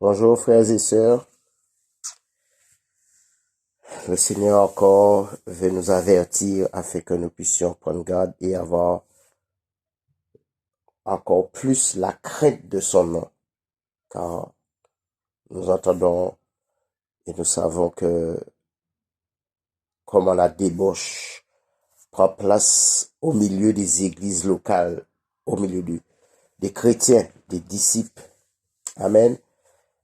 Bonjour frères et sœurs, le Seigneur encore veut nous avertir afin que nous puissions prendre garde et avoir encore plus la crainte de son nom, car nous entendons et nous savons que comment la débauche prend place au milieu des églises locales, au milieu des chrétiens, des disciples. Amen.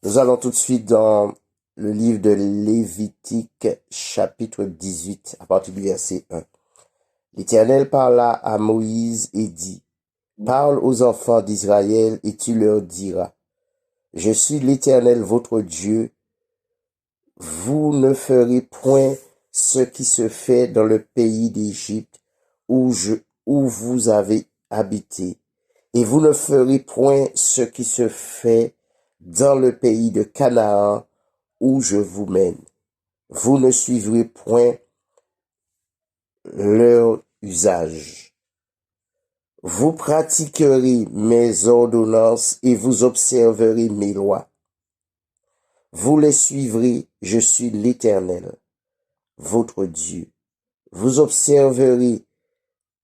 Nous allons tout de suite dans le livre de Lévitique, chapitre 18, à partir du verset 1. L'Éternel parla à Moïse et dit, « Parle aux enfants d'Israël et tu leur diras, « Je suis l'Éternel votre Dieu, vous ne ferez point ce qui se fait dans le pays d'Égypte où vous avez habité, et vous ne ferez point ce qui se fait dans le pays de Canaan où je vous mène. Vous ne suivrez point leur usage. Vous pratiquerez mes ordonnances et vous observerez mes lois. Vous les suivrez, je suis l'Éternel, votre Dieu. Vous observerez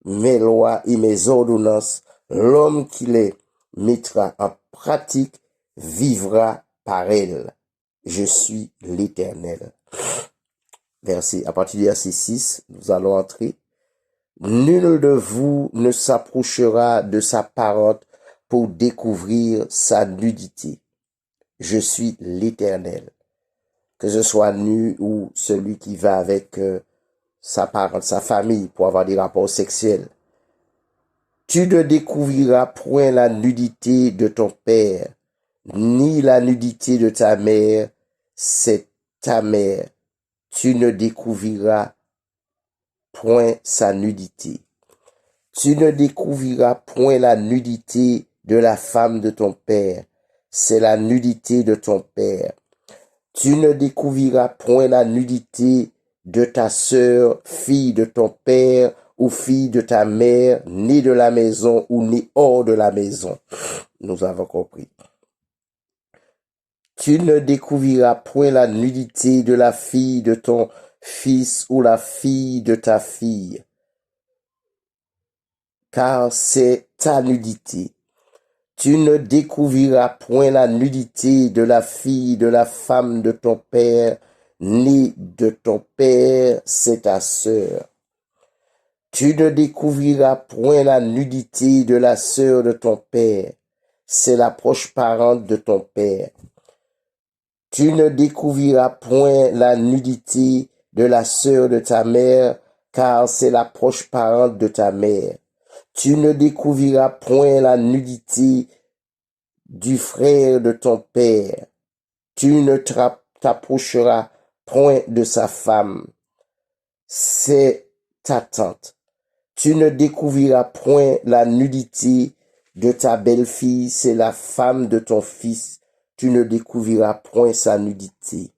mes lois et mes ordonnances. L'homme qui les mettra en pratique vivra par elles. Je suis l'Éternel. À partir du verset 6, nous allons entrer. Nul de vous ne s'approchera de sa parente pour découvrir sa nudité. Je suis l'Éternel. Que ce soit nu ou celui qui va avec sa parente, sa famille pour avoir des rapports sexuels. Tu ne découvriras point la nudité de ton père, ni la nudité de ta mère, c'est ta mère. Tu ne découvriras point sa nudité. Tu ne découvriras point la nudité de la femme de ton père, c'est la nudité de ton père. Tu ne découvriras point la nudité de ta sœur, fille de ton père, ou fille de ta mère, née de la maison ou née hors de la maison. Nous avons compris. Tu ne découvriras point la nudité de la fille de ton fils ou la fille de ta fille, car c'est ta nudité. Tu ne découvriras point la nudité de la fille de la femme de ton père, ni de ton père, c'est ta sœur. Tu ne découvriras point la nudité de la sœur de ton père, c'est la proche parente de ton père. Tu ne découvriras point la nudité de la sœur de ta mère, car c'est la proche parente de ta mère. Tu ne découvriras point la nudité du frère de ton père. Tu ne t'approcheras point de sa femme. C'est ta tante. Tu ne découvriras point la nudité de ta belle-fille, c'est la femme de ton fils. Tu ne découvriras point sa nudité.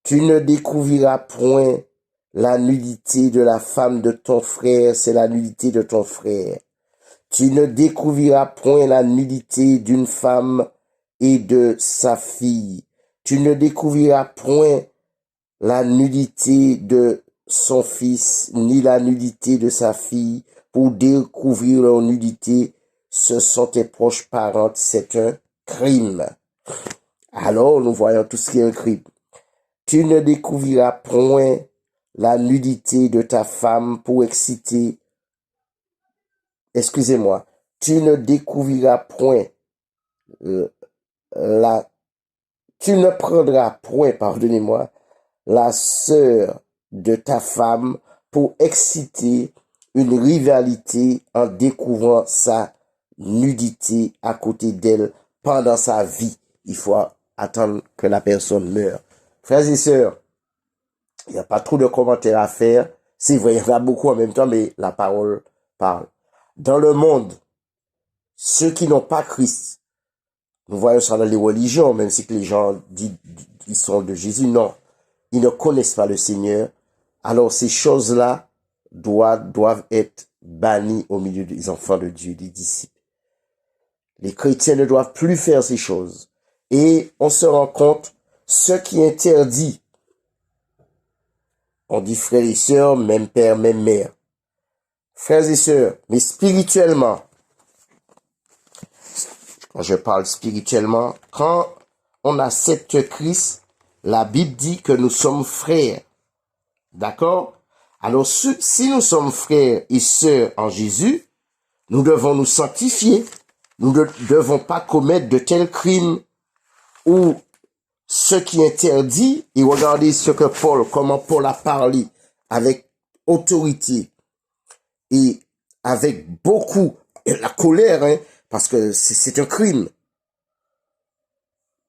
Tu ne découvriras point la nudité de la femme de ton frère, c'est la nudité de ton frère. Tu ne découvriras point la nudité d'une femme et de sa fille. Tu ne découvriras point la nudité de son fils, ni la nudité de sa fille, pour découvrir leur nudité. Ce sont tes proches parentes, c'est un crime. Alors, nous voyons tout ce qui est un crime. Tu ne découvriras point la nudité de ta femme pour exciter. Excusez-moi. Tu ne découvriras point tu ne prendras point, pardonnez-moi, la sœur de ta femme pour exciter une rivalité en découvrant sa nudité à côté d'elle pendant sa vie. Il faut attendre que la personne meure. Frères et sœurs, il n'y a pas trop de commentaires à faire. C'est vrai, il y en a beaucoup en même temps, mais la parole parle. Dans le monde, ceux qui n'ont pas Christ, nous voyons ça dans les religions, même si les gens disent ils sont de Jésus, non. Ils ne connaissent pas le Seigneur. Alors ces choses-là doivent être bannies au milieu des enfants de Dieu, des disciples. Les chrétiens ne doivent plus faire ces choses. Et on se rend compte, ce qui interdit, on dit frères et sœurs, même père, même mère. Frères et sœurs, mais spirituellement, quand je parle spirituellement, quand on accepte Christ, la Bible dit que nous sommes frères. D'accord? Alors, si nous sommes frères et sœurs en Jésus, nous devons nous sanctifier. Nous ne devons pas commettre de tels crimes ou ce qui interdit. Et regardez comment Paul a parlé avec autorité et avec beaucoup la colère, hein, parce que c'est un crime.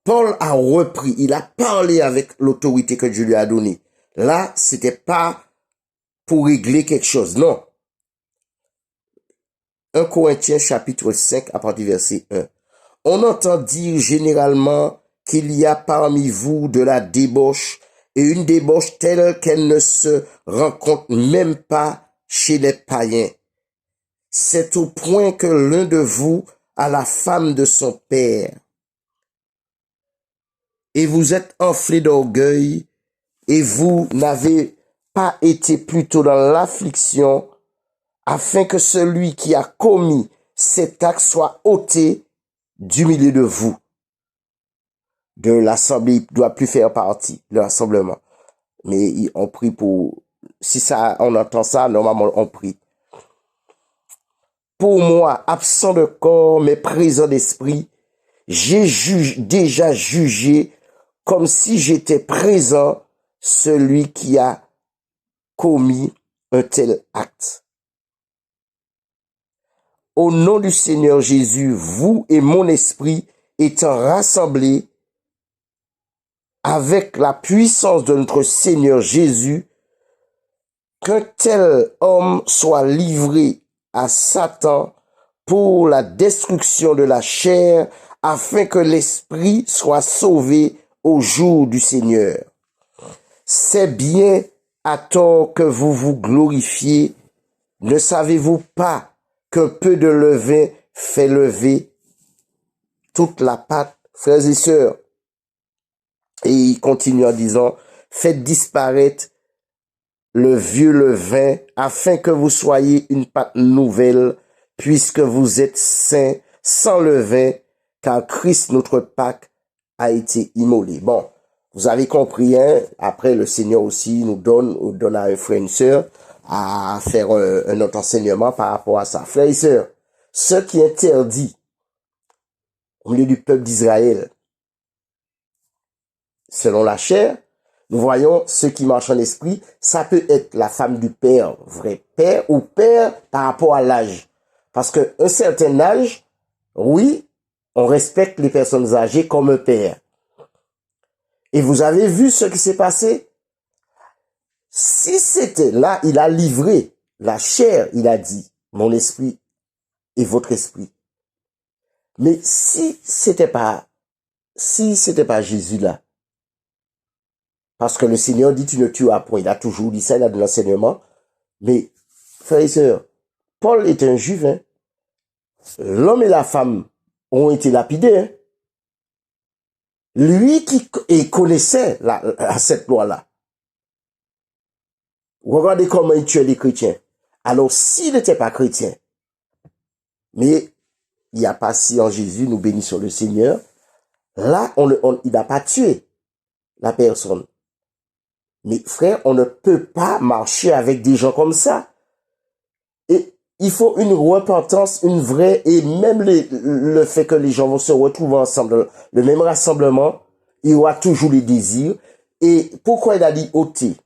Paul a repris, il a parlé avec l'autorité que Dieu lui a donnée. Là, c'était pas pour régler quelque chose, non. 1 Corinthiens chapitre 5 à partir du verset 1. On entend dire généralement qu'il y a parmi vous de la débauche, et une débauche telle qu'elle ne se rencontre même pas chez les païens. C'est au point que l'un de vous a la femme de son père. Et vous êtes enflé d'orgueil, et vous n'avez pas été plutôt dans l'affliction, afin que celui qui a commis cet acte soit ôté du milieu de vous. De l'assemblée, il ne doit plus faire partie de l'assemblement. Mais on prie pour, si ça, on entend ça, normalement on prie. Pour moi, absent de corps, mais présent d'esprit, j'ai déjà jugé comme si j'étais présent celui qui a commis un tel acte. Au nom du Seigneur Jésus, vous et mon esprit étant rassemblés avec la puissance de notre Seigneur Jésus, qu'un tel homme soit livré à Satan pour la destruction de la chair, afin que l'esprit soit sauvé au jour du Seigneur. C'est bien à tort que vous vous glorifiez. Ne savez-vous pas qu'un peu de levain fait lever toute la pâte, frères et sœurs? Et il continue en disant, faites disparaître le vieux levain, afin que vous soyez une pâte nouvelle, puisque vous êtes saints, sans levain, car Christ, notre Pâque, a été immolé. Bon, vous avez compris, hein? Après, le Seigneur aussi nous donne à un frère et une sœur à faire un autre enseignement par rapport à ça. Frères et sœurs, ce qui est interdit au milieu du peuple d'Israël, selon la chair, nous voyons ceux qui marchent en esprit, ça peut être la femme du père, vrai père, ou père par rapport à l'âge. Parce que un certain âge, oui, on respecte les personnes âgées comme un père. Et vous avez vu ce qui s'est passé? Si c'était là, il a livré la chair, il a dit, mon esprit et votre esprit. Mais si c'était pas Jésus là, parce que le Seigneur dit tu ne tueras point, il a toujours dit ça, il a de l'enseignement. Mais, frères et sœurs, Paul est un juif, hein. L'homme et la femme ont été lapidés, hein. Lui qui connaissait cette loi-là. Regardez comment il tuait les chrétiens. Alors, s'il n'était pas chrétien, mais il n'y a pas si en Jésus, nous bénissons le Seigneur, là, il n'a pas tué la personne. Mais frère, on ne peut pas marcher avec des gens comme ça. Et il faut une repentance, une vraie, et même le fait que les gens vont se retrouver ensemble, le même rassemblement, il y aura toujours les désirs. Et pourquoi il a dit ôter?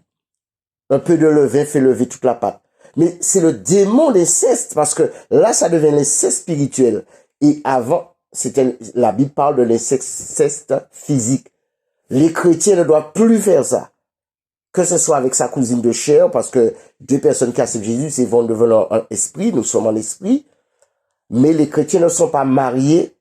Un peu de levain fait lever toute la pâte. Mais c'est le démon l'inceste, parce que là, ça devient l'inceste spirituel. Et avant, la Bible parle de l'inceste physique. Les chrétiens ne doivent plus faire ça. Que ce soit avec sa cousine de chair, parce que deux personnes qui acceptent Jésus, c'est vont devenir en esprit, nous sommes en esprit. Mais les chrétiens ne sont pas mariés.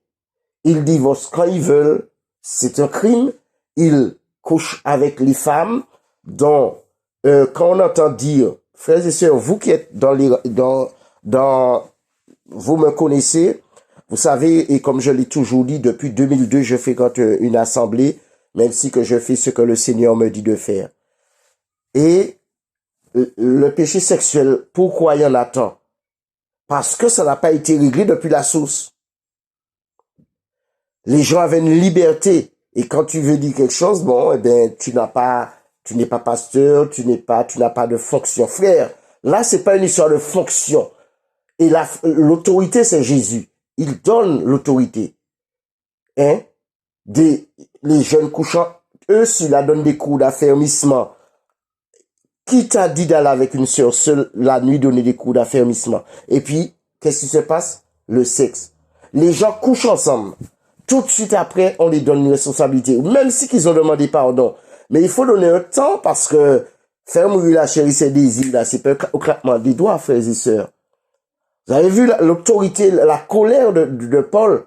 Ils divorcent quand ils veulent. C'est un crime. Ils couchent avec les femmes. Donc, quand on entend dire, frères et sœurs, vous qui êtes vous me connaissez, Vous savez, et comme je l'ai toujours dit, depuis 2002, je fréquente une assemblée, même si que je fais ce que le Seigneur me dit de faire. Et le péché sexuel, pourquoi il y en a tant? Parce que ça n'a pas été réglé depuis la source. Les gens avaient une liberté. Et quand tu veux dire quelque chose, bon, eh ben, tu n'es pas pasteur, tu n'as pas de fonction. Frère, là, c'est pas une histoire de fonction. Et l'autorité, c'est Jésus. Il donne l'autorité. Hein? Les jeunes couchants, eux, s'il la donne des coups d'affermissement, qui t'a dit d'aller avec une sœur seule la nuit donner des coups d'affermissement? Et puis, qu'est-ce qui se passe? Le sexe. Les gens couchent ensemble. Tout de suite après, on les donne une responsabilité. Même si qu'ils ont demandé pardon. Mais il faut donner un temps parce que faire mourir la chérie, ses désirs, là, c'est pas au claquement des doigts, frères et sœurs. Vous avez vu l'autorité, la colère de Paul.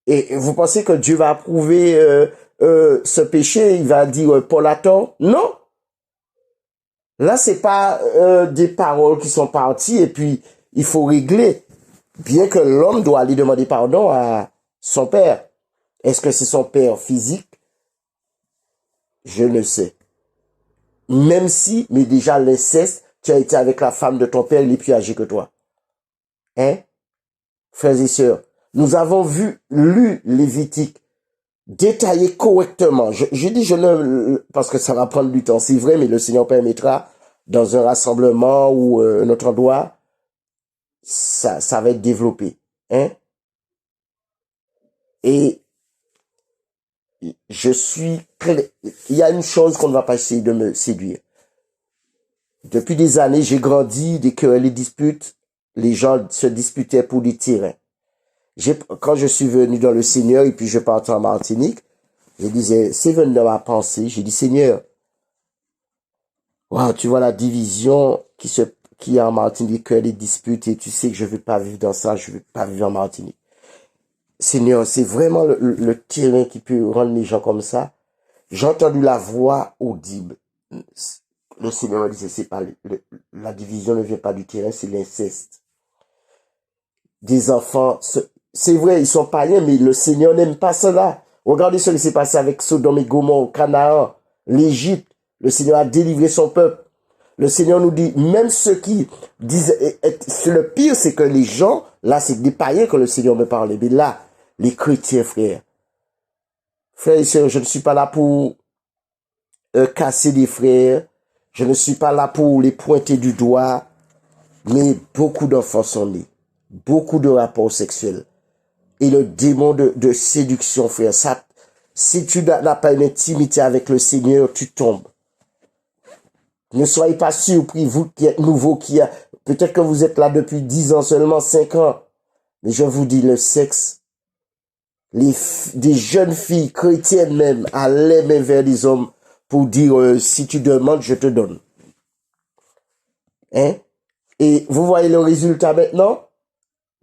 Et vous pensez que Dieu va approuver ce péché? Il va dire Paul a tort? Non. Là, c'est pas des paroles qui sont parties et puis il faut régler. Bien que l'homme doit aller demander pardon à son père. Est-ce que c'est son père physique? Je ne sais. Même si, mais déjà l'inceste, tu as été avec la femme de ton père, il est plus âgé que toi. Hein? Frères et sœurs, nous avons lu Lévitique, détaillé correctement. Je dis parce que ça va prendre du temps, c'est vrai, mais le Seigneur permettra, dans un rassemblement ou un autre endroit, ça va être développé. Hein? Et il y a une chose qu'on ne va pas essayer de me séduire. Depuis des années, j'ai grandi, des querelles, des disputes, les gens se disputaient pour des terrains. Quand je suis venu dans le Seigneur et puis je partais en Martinique, je disais, c'est venu dans ma pensée, j'ai dit, Seigneur, wow, tu vois la division qui est en Martinique, les disputes, et tu sais que je veux pas vivre dans ça, je veux pas vivre en Martinique. Seigneur, c'est vraiment le terrain qui peut rendre les gens comme ça. J'ai entendu la voix audible. Le Seigneur me disait, c'est pas la division ne vient pas du terrain, c'est l'inceste. Des enfants, c'est vrai, ils sont païens, mais le Seigneur n'aime pas cela. Regardez ce qui s'est passé avec Sodome et Gomorrhe, Canaan, l'Égypte. Le Seigneur a délivré son peuple. Le Seigneur nous dit, même ceux qui disent, le pire, c'est que les gens, là, c'est des païens que le Seigneur me parlait. Mais là, les chrétiens, frères et sœurs, je ne suis pas là pour casser des frères. Je ne suis pas là pour les pointer du doigt. Mais beaucoup d'enfants sont nés. Beaucoup de rapports sexuels. Et le démon de séduction, frère, ça, si tu n'as pas une intimité avec le Seigneur, tu tombes. Ne soyez pas surpris, vous qui êtes nouveau, peut-être que vous êtes là depuis 10 ans seulement, 5 ans. Mais je vous dis, le sexe, des jeunes filles chrétiennes même, allaient même vers des hommes pour dire, si tu demandes, je te donne. Hein? Et vous voyez le résultat maintenant?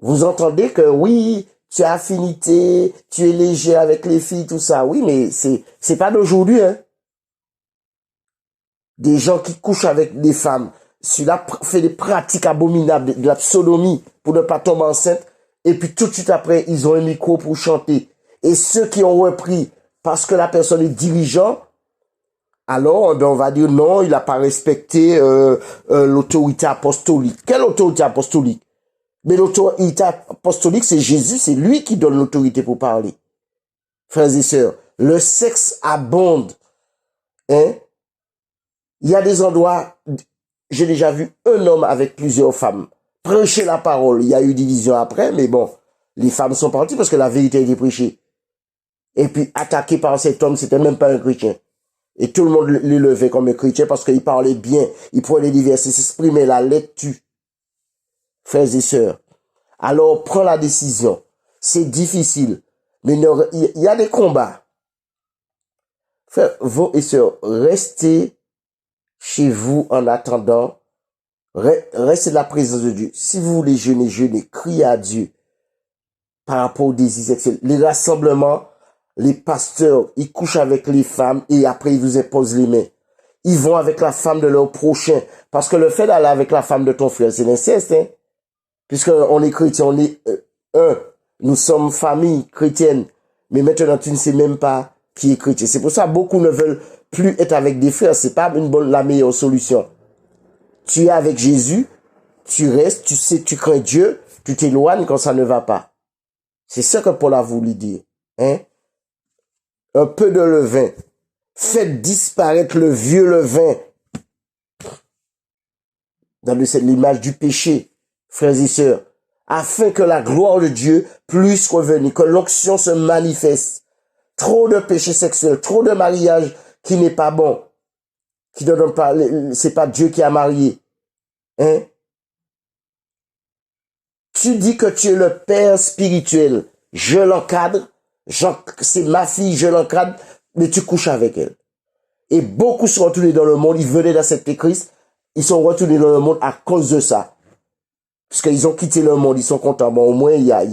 Vous entendez que oui, tu as affinité, tu es léger avec les filles, tout ça. Oui, mais c'est pas d'aujourd'hui, hein. Des gens qui couchent avec des femmes, celui-là fait des pratiques abominables, de la sodomie pour ne pas tomber enceinte, et puis tout de suite après, ils ont un micro pour chanter. Et ceux qui ont repris, parce que la personne est dirigeant, alors on va dire non, il n'a pas respecté l'autorité apostolique. Quelle autorité apostolique? Mais l'autorité apostolique, c'est Jésus, c'est lui qui donne l'autorité pour parler. Frères et sœurs, le sexe abonde. Hein? Il y a des endroits, j'ai déjà vu un homme avec plusieurs femmes prêcher la parole. Il y a eu division après, mais bon, les femmes sont parties parce que la vérité a été prêchée. Et puis, attaqué par cet homme, c'était même pas un chrétien. Et tout le monde l'élevait comme un chrétien parce qu'il parlait bien. Il prenait des versets, s'exprimait, la lettre tue. Frères et sœurs, alors prends la décision. C'est difficile, mais il y a des combats. Frères et sœurs, restez chez vous en attendant. Restez de la présence de Dieu. Si vous voulez jeûner, jeûnez, criez à Dieu par rapport aux désirs sexuels. Les rassemblements, les pasteurs, ils couchent avec les femmes et après ils vous imposent les mains. Ils vont avec la femme de leur prochain. Parce que le fait d'aller avec la femme de ton frère, c'est l'inceste, hein. Puisqu'on est chrétien, on est un. nous sommes famille chrétienne, mais maintenant tu ne sais même pas qui est chrétien. C'est pour ça que beaucoup ne veulent plus être avec des frères. C'est pas la meilleure solution. Tu es avec Jésus, tu restes, tu sais, tu crains Dieu, tu t'éloignes quand ça ne va pas. C'est ça que Paul a voulu dire. Hein? Un peu de levain. Faites disparaître le vieux levain dans l'image du péché, frères et sœurs, afin que la gloire de Dieu puisse revenir, que l'onction se manifeste. Trop de péché sexuel, trop de mariage qui n'est pas bon, qui ne donne pas, c'est pas Dieu qui a marié. Hein? Tu dis que tu es le père spirituel. Je l'encadre. C'est ma fille, je l'encadre, mais tu couches avec elle. Et beaucoup sont retournés dans le monde, ils venaient d'accepter Christ, ils sont retournés dans le monde à cause de ça. Parce qu'ils ont quitté le monde, ils sont contents. Bon, au moins, il y a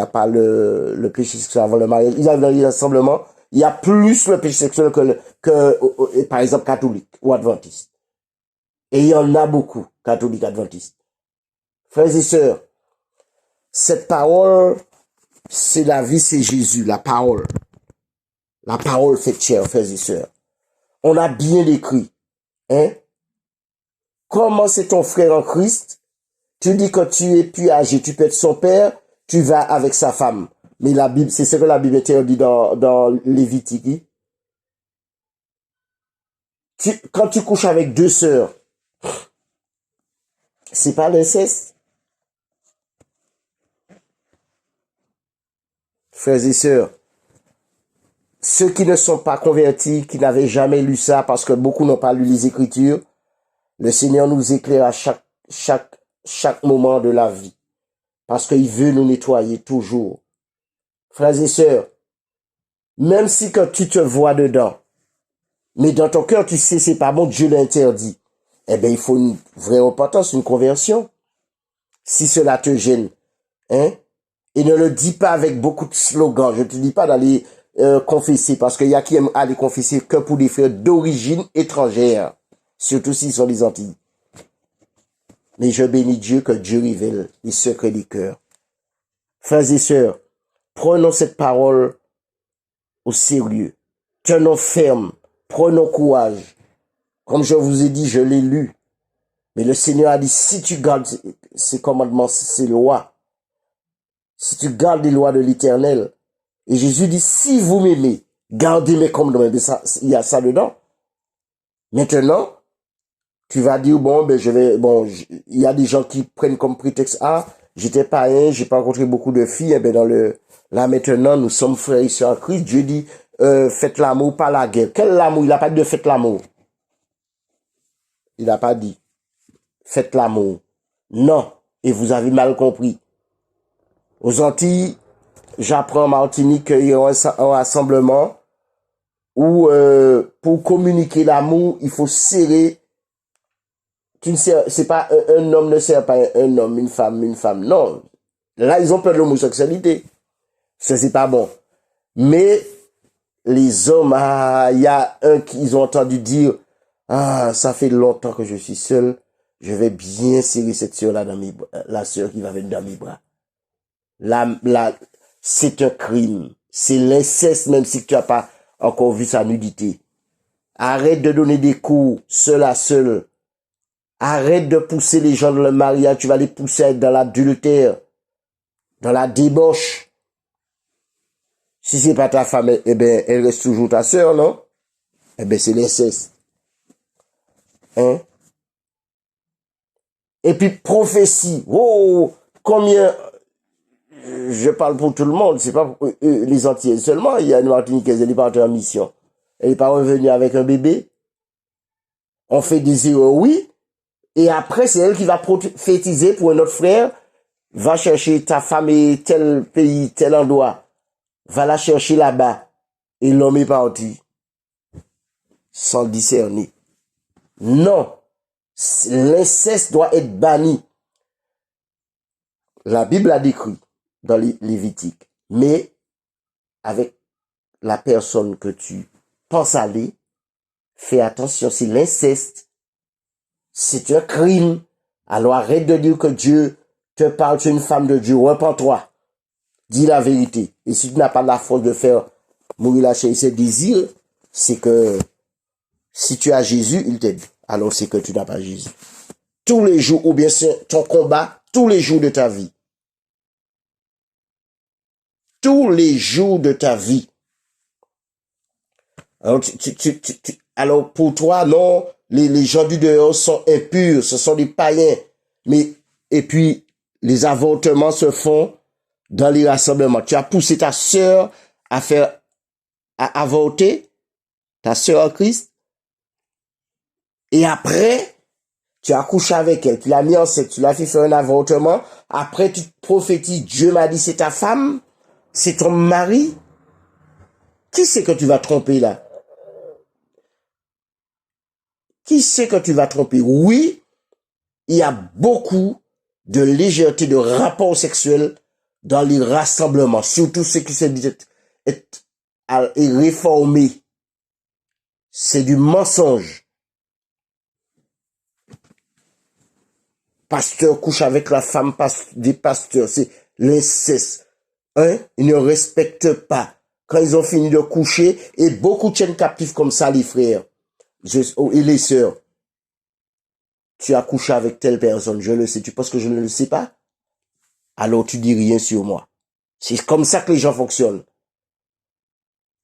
pas le péché sexuel avant le mariage. Ils avaient dans les rassemblements, il y a plus le péché sexuel que par exemple, catholique ou adventiste. Et il y en a beaucoup, catholiques, adventistes. Frères et sœurs, cette parole, c'est la vie, c'est Jésus, la parole. La parole fait chair, frères et sœurs. On a bien écrit, hein? Comment c'est ton frère en Christ? Tu dis que tu es plus âgé, tu peux être son père, tu vas avec sa femme. Mais la Bible, c'est ce que la Bible interdit dans Lévitique. Quand tu couches avec deux sœurs, c'est pas l'inceste? Frères et sœurs, ceux qui ne sont pas convertis, qui n'avaient jamais lu ça, parce que beaucoup n'ont pas lu les Écritures, le Seigneur nous éclaire à chaque moment de la vie. Parce qu'il veut nous nettoyer toujours. Frères et sœurs, même si quand tu te vois dedans, mais dans ton cœur tu sais c'est pas bon, Dieu l'interdit, eh bien il faut une vraie repentance, une conversion. Si cela te gêne, hein? Et ne le dis pas avec beaucoup de slogans. Je te dis pas d'aller confesser, parce qu'il y a qui aiment aller confesser que pour des frères d'origine étrangère, surtout s'ils sont des Antilles. Mais je bénis Dieu que Dieu révèle les secrets des cœurs. Frères et sœurs, prenons cette parole au sérieux. Tenons ferme, prenons courage. Comme je vous ai dit, je l'ai lu. Mais le Seigneur a dit, si tu gardes ses commandements, ses lois, si tu gardes les lois de l'Éternel, et Jésus dit, si vous m'aimez, gardez mes commandements. Il y a ça dedans. Maintenant, tu vas dire, il y a des gens qui prennent comme prétexte, j'étais païen, j'ai pas rencontré beaucoup de filles, là maintenant, nous sommes frères et sœurs en Christ. Dieu dit, faites l'amour, pas la guerre. Quel amour? Il a pas dit de faites l'amour. Il a pas dit, faites l'amour. Non. Et vous avez mal compris. Aux Antilles, j'apprends en Martinique qu'il y a un rassemblement où, pour communiquer l'amour, il faut serrer. C'est pas un homme ne sert pas un homme, une femme. Non. Là, ils ont peur de l'homosexualité. Ça, c'est pas bon. Mais, les hommes, il y a un qu'ils ont entendu dire, ça fait longtemps que je suis seul, je vais bien serrer cette sœur-là la sœur qui va venir dans mes bras. C'est un crime. C'est l'inceste, même si tu n'as pas encore vu sa nudité. Arrête de donner des cours, seul à seul. Arrête de pousser les gens dans le mariage, tu vas les pousser dans l'adultère, dans la débauche. Si c'est pas ta femme, elle reste toujours ta sœur, non? C'est l'inceste. Hein? Et puis, prophétie. Oh, combien, je parle pour tout le monde, c'est pas pour les Antillais seulement. Il y a une Martiniquaise, elle est partie en mission. Elle est pas revenue avec un bébé. On fait des erreurs, oui. Et après, c'est elle qui va prophétiser pour un autre frère. Va chercher ta femme et tel pays, tel endroit. Va la chercher là-bas. Et l'homme est parti. Sans discerner. Non. L'inceste doit être banni. La Bible a décrit dans les Lévitique. Mais, avec la personne que tu penses aller, fais attention, c'est l'inceste. C'est un crime. Alors arrête de dire que Dieu te parle, tu es une femme de Dieu, repens-toi. Dis la vérité. Et si tu n'as pas la force de faire mourir la chair et ses désirs, c'est que si tu as Jésus, il t'aide. Alors c'est que tu n'as pas Jésus. Tous les jours, ou bien c'est ton combat, tous les jours de ta vie. Tous les jours de ta vie. Alors, alors pour toi, non, les gens du dehors sont impurs, ce sont des païens. Mais, et puis, les avortements se font dans les rassemblements. Tu as poussé ta sœur à avorter, ta sœur en Christ, et après, tu as couché avec elle, tu l'as mis enceinte, tu l'as fait faire un avortement, après tu prophétises, Dieu m'a dit c'est ta femme, c'est ton mari. Qui c'est que tu vas tromper là? Qui c'est que tu vas tromper? Oui, il y a beaucoup de légèreté de rapports sexuels dans les rassemblements, surtout ceux qui se disent être réformés. C'est du mensonge. Pasteur couche avec la femme des pasteurs, c'est l'inceste. Hein? Ils ne respectent pas. Quand ils ont fini de coucher, et beaucoup tiennent captifs comme ça les frères et les sœurs. Tu as couché avec telle personne, je le sais. Tu penses que je ne le sais pas? Alors tu dis rien sur moi. C'est comme ça que les gens fonctionnent.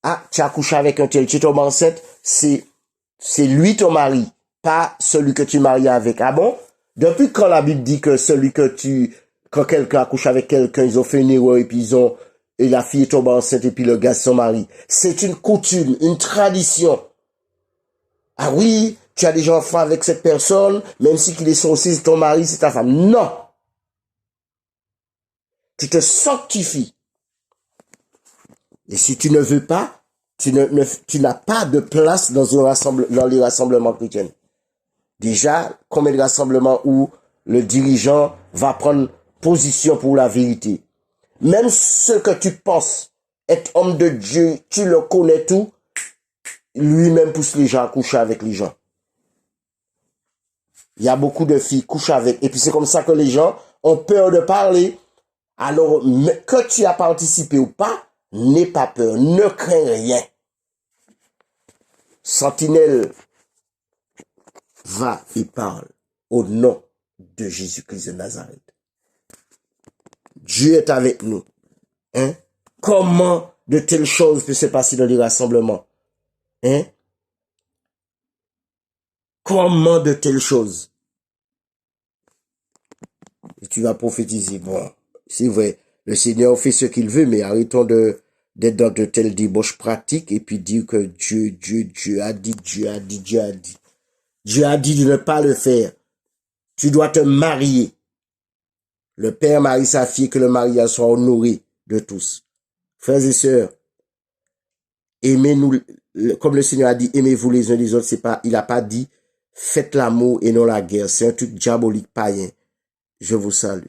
Ah, tu as couché avec un tel, tu tombes enceinte, c'est lui ton mari, pas celui que tu maries avec. Ah bon? Depuis quand la Bible dit que quand quelqu'un a couché avec quelqu'un, ils ont fait une erreur et la fille tombe enceinte et puis le gars son mari. C'est une coutume, une tradition. Ah oui, tu as déjà enfant avec cette personne, même si qu'il est sorcier, c'est ton mari, c'est ta femme. Non! Tu te sanctifies. Et si tu ne veux pas, tu n'as pas de place dans les rassemblements chrétiens. Déjà, combien de rassemblements où le dirigeant va prendre position pour la vérité. Même ce que tu penses être homme de Dieu, tu le connais tout, lui-même pousse les gens à coucher avec les gens. Il y a beaucoup de filles qui couchent avec, et puis c'est comme ça que les gens ont peur de parler. Alors, que tu as participé ou pas, n'aie pas peur, ne crains rien. Sentinelle, va et parle au nom de Jésus-Christ de Nazareth. Dieu est avec nous. Hein? Comment de telles choses peuvent se passer dans les rassemblements? Hein? Comment de telles choses? Et tu vas prophétiser. Bon, c'est vrai, le Seigneur fait ce qu'il veut, mais arrêtons d'être dans de telles débauches pratiques et puis dire que Dieu a dit, Dieu a dit, Dieu a dit. Dieu a dit de ne pas le faire. Tu dois te marier. Le père marie sa fille, que le mariage soit honoré de tous. Frères et sœurs, aimez-nous, comme le Seigneur a dit, aimez-vous les uns les autres. Il a pas dit, faites l'amour et non la guerre. C'est un truc diabolique païen. Je vous salue.